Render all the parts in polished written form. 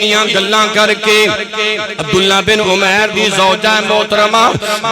گلاں کر کے عبداللہ بن عمیر دی زوجہ محترمہ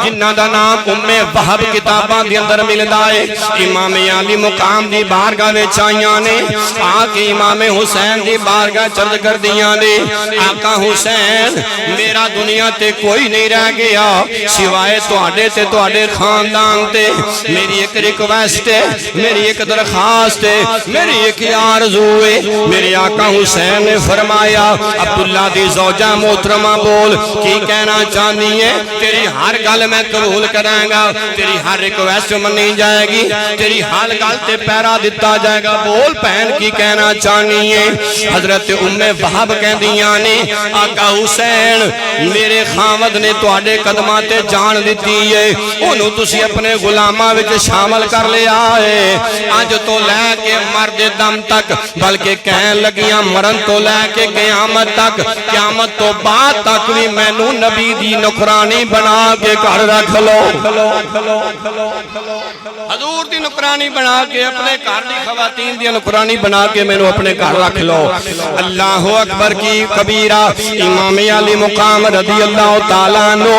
جنہ دا نام ام وہب کتاباں دی اندر ملدا ہے امام علی مقام دی بارگاہ وچ آئیاں نے آ کے امام حسین دی بارگاہ چرد کر دیاں نے آقا حسین میرا دنیا تے کوئی نہیں رہ گیا سوائے تواڈے تے تواڈے خاندان تے میری ایک ریکویسٹ ہے میری ایک درخواست ہے میری ایک آرزو ہے میرے آقا حسین نے فرمایا عبداللہ دی زوجہ محترمہ بول کی کہنا چاہنی ہے تیری ہر گل میں قبول کریں گا تیری ہر ریکویسٹ منی جائے گی تیری ہر گل تے پیرا دیتا جائے گا بول پہن کی کہنا چاہنی ہے حضرت ام وہب کہندیاں نے آقا حسین میرے خامد نے تواڈے قدماں تے جان دتی ہے اونوں تسی اپنے غلاماں وچ شامل کر لیا ہے اج تو لے کے مرد دم تک بلکہ کہن لگیاں مرن تو لے کے قیامت تک قیامت تو بعد تک بھی مینوں نبی دی نکرانی بنا کے گھر رکھ لو حضور دی نکرانی بنا کے اپنے گھر دی خواتین دی نکرانی بنا کے مینوں اپنے گھر رکھ لو اللہ اکبر کی کبیرہ امام علی مقام رضی اللہ تعالیٰ عنہ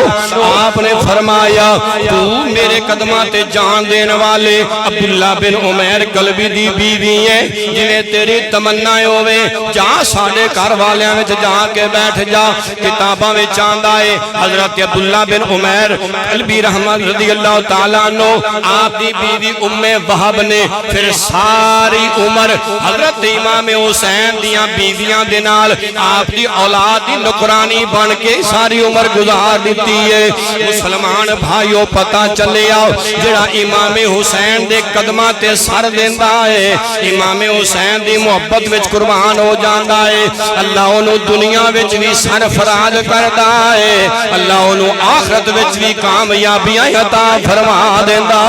آپ نے فرمایا تو میرے قدماں تے جان دین والے عبداللہ بن عمیر قلبی دی بیوی ہے جنہیں تیری تمنا ہوئے جا ساڑے گھر والیاں وچ جا کے بیٹھ جا کتاباں وچ آندا ہے حضرت عبداللہ بن عمیر قلبی رحمت رضی اللہ تعالیٰ عنہ آپ دی بیوی ام وہب نے پھر ساری عمر حضرت امام حسین دیاں بیویاں دے نال آپ دی اولاد دی نکرانی بن کے ساری عمر گزار دیتی ہے مسلمان بھائیو پتہ چلے آؤ جڑا امام حسین دے قدماں تے سر دیندا ہے امام حسین دی محبت وچ قربان ہو جاندا ہے اللہ انہوں دنیا وچ بھی سرفراز کردا ہے اللہ انہوں آخرت وچ بھی کامیابیاں عطا فرما دیندا